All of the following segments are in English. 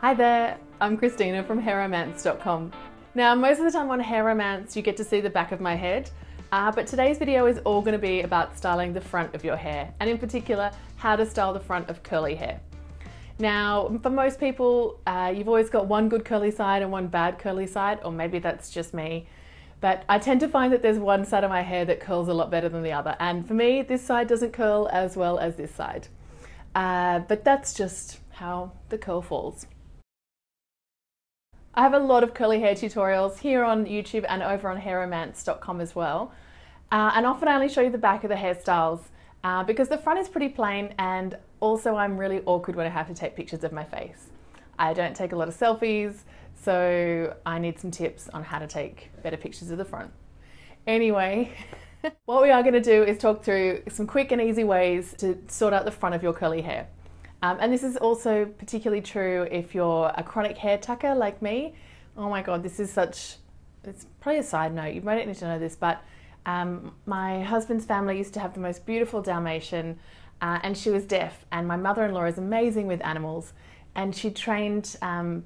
Hi there, I'm Christina from hairstyle.com. Now, most of the time on Hair Romance, you get to see the back of my head, but today's video is all going to be about styling the front of your hair, and in particular, how to style the front of curly hair. Now, for most people, you've always got one good curly side and one bad curly side, or maybe that's just me. But I tend to find that there's one side of my hair that curls a lot better than the other. And for me, this side doesn't curl as well as this side. But that's just how the curl falls. I have a lot of curly hair tutorials here on YouTube and over on hairromance.com as well. And often I only show you the back of the hairstyles because the front is pretty plain, and also I'm really awkward when I have to take pictures of my face. I don't take a lot of selfies, so I need some tips on how to take better pictures of the front. Anyway, what we are going to do is talk through some quick and easy ways to sort out the front of your curly hair. And this is also particularly true if you're a chronic hair tucker like me. Oh my God, this is it's probably a side note, you might not need to know this, but my husband's family used to have the most beautiful Dalmatian, and she was deaf, and my mother-in-law is amazing with animals, and she trained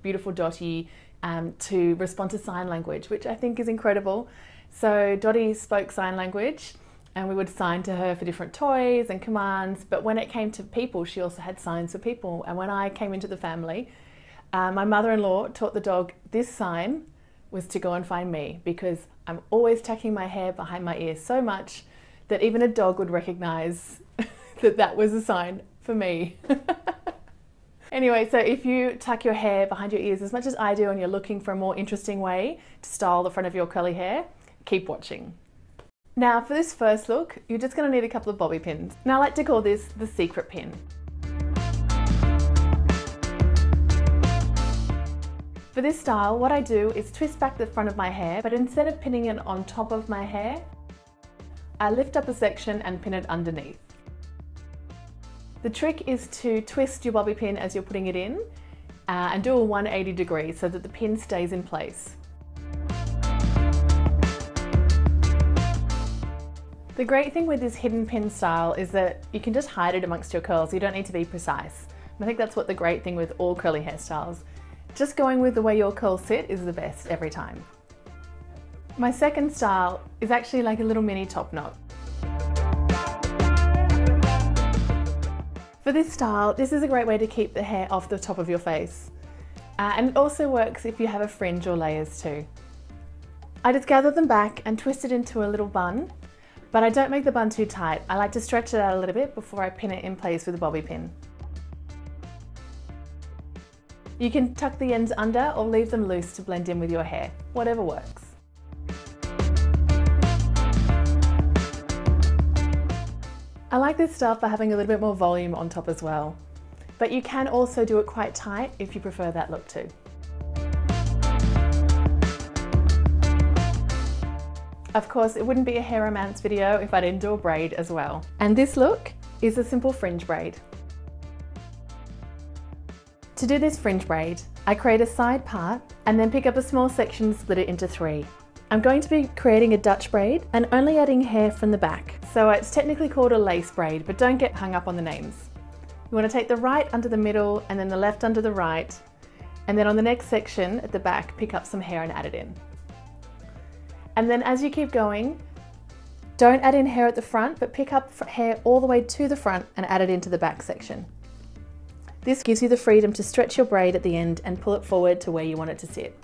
beautiful Dottie to respond to sign language, which I think is incredible. So Dottie spoke sign language, and we would sign to her for different toys and commands, but when it came to people, she also had signs for people. And when I came into the family, my mother-in-law taught the dog this sign was to go and find me, because I'm always tucking my hair behind my ears so much that even a dog would recognize that that was a sign for me. Anyway, so if you tuck your hair behind your ears as much as I do and you're looking for a more interesting way to style the front of your curly hair, keep watching. Now for this first look, you're just going to need a couple of bobby pins. Now I like to call this the secret pin. For this style, what I do is twist back the front of my hair, but instead of pinning it on top of my hair, I lift up a section and pin it underneath. The trick is to twist your bobby pin as you're putting it in and do a 180 degrees so that the pin stays in place. The great thing with this hidden pin style is that you can just hide it amongst your curls. You don't need to be precise. And I think that's what the great thing with all curly hairstyles. Just going with the way your curls sit is the best every time. My second style is actually like a little mini top knot. For this style, this is a great way to keep the hair off the top of your face. And it also works if you have a fringe or layers too. I just gather them back and twist it into a little bun, but I don't make the bun too tight. I like to stretch it out a little bit before I pin it in place with a bobby pin. You can tuck the ends under or leave them loose to blend in with your hair, whatever works. I like this style for having a little bit more volume on top as well, but you can also do it quite tight if you prefer that look too. Of course, it wouldn't be a hair romance video if I didn't do a braid as well. And this look is a simple fringe braid. To do this fringe braid, I create a side part and then pick up a small section and split it into 3. I'm going to be creating a Dutch braid and only adding hair from the back. So it's technically called a lace braid, but don't get hung up on the names. You want to take the right under the middle and then the left under the right, and then on the next section at the back, pick up some hair and add it in. And then as you keep going, don't add in hair at the front, but pick up hair all the way to the front and add it into the back section. This gives you the freedom to stretch your braid at the end and pull it forward to where you want it to sit.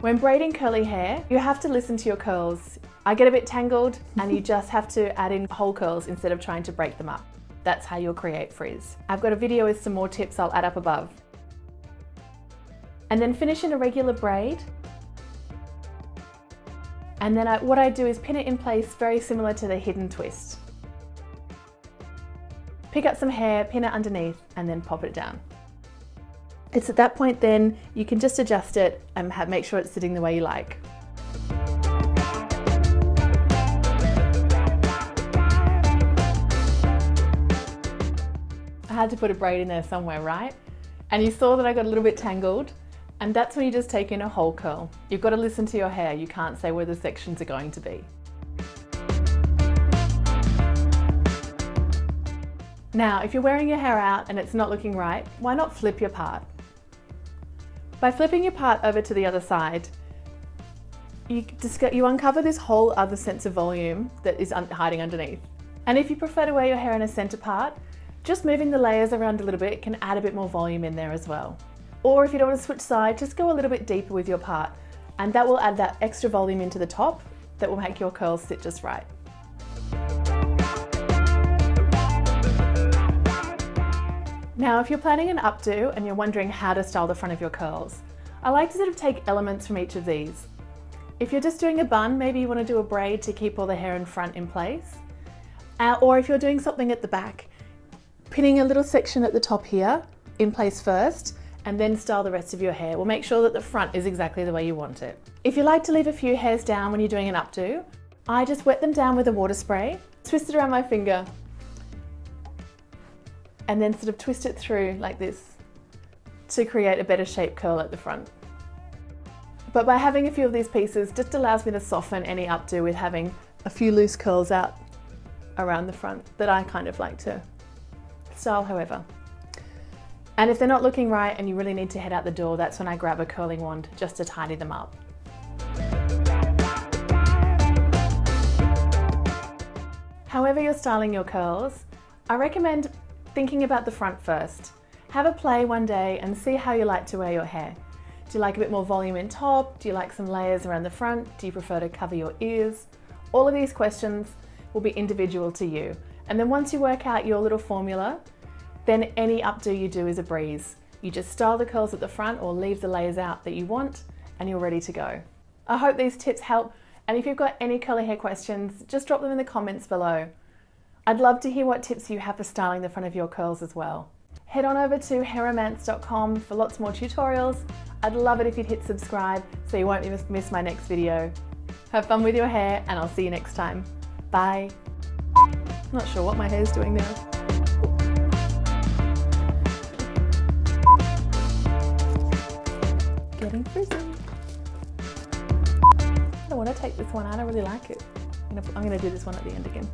When braiding curly hair, you have to listen to your curls. I get a bit tangled and you just have to add in whole curls instead of trying to break them up. That's how you'll create frizz. I've got a video with some more tips I'll add up above. And then finish in a regular braid. And then what I do is pin it in place very similar to the hidden twist. Pick up some hair, pin it underneath, and then pop it down. It's at that point then you can just adjust it and make sure it's sitting the way you like. I had to put a braid in there somewhere, right? And you saw that I got a little bit tangled, and that's when you just take in a whole curl. You've got to listen to your hair. You can't say where the sections are going to be. Now, if you're wearing your hair out and it's not looking right, why not flip your part? By flipping your part over to the other side, you uncover this whole other sense of volume that is hiding underneath. And if you prefer to wear your hair in a center part, just moving the layers around a little bit can add a bit more volume in there as well. Or if you don't want to switch sides, just go a little bit deeper with your part, and that will add that extra volume into the top that will make your curls sit just right. Now, if you're planning an updo and you're wondering how to style the front of your curls, I like to sort of take elements from each of these. If you're just doing a bun, maybe you want to do a braid to keep all the hair in front in place. Or if you're doing something at the back, pinning a little section at the top here in place first, and then style the rest of your hair will make sure that the front is exactly the way you want it. If you like to leave a few hairs down when you're doing an updo, I just wet them down with a water spray, twist it around my finger, and then sort of twist it through like this to create a better shaped curl at the front. But by having a few of these pieces just allows me to soften any updo with having a few loose curls out around the front that I kind of like to style however. And if they're not looking right and you really need to head out the door, that's when I grab a curling wand just to tidy them up. However you're styling your curls, I recommend thinking about the front first. Have a play one day and see how you like to wear your hair. Do you like a bit more volume in top? Do you like some layers around the front? Do you prefer to cover your ears? All of these questions will be individual to you. And then once you work out your little formula, then any updo you do is a breeze. You just style the curls at the front or leave the layers out that you want and you're ready to go. I hope these tips help, and if you've got any curly hair questions, just drop them in the comments below. I'd love to hear what tips you have for styling the front of your curls as well. Head on over to hairromance.com for lots more tutorials. I'd love it if you'd hit subscribe so you won't miss my next video. Have fun with your hair and I'll see you next time. Bye. I'm not sure what my hair's doing now. Getting frizzy. I don't want to take this one out, I really like it. I'm going to do this one at the end again.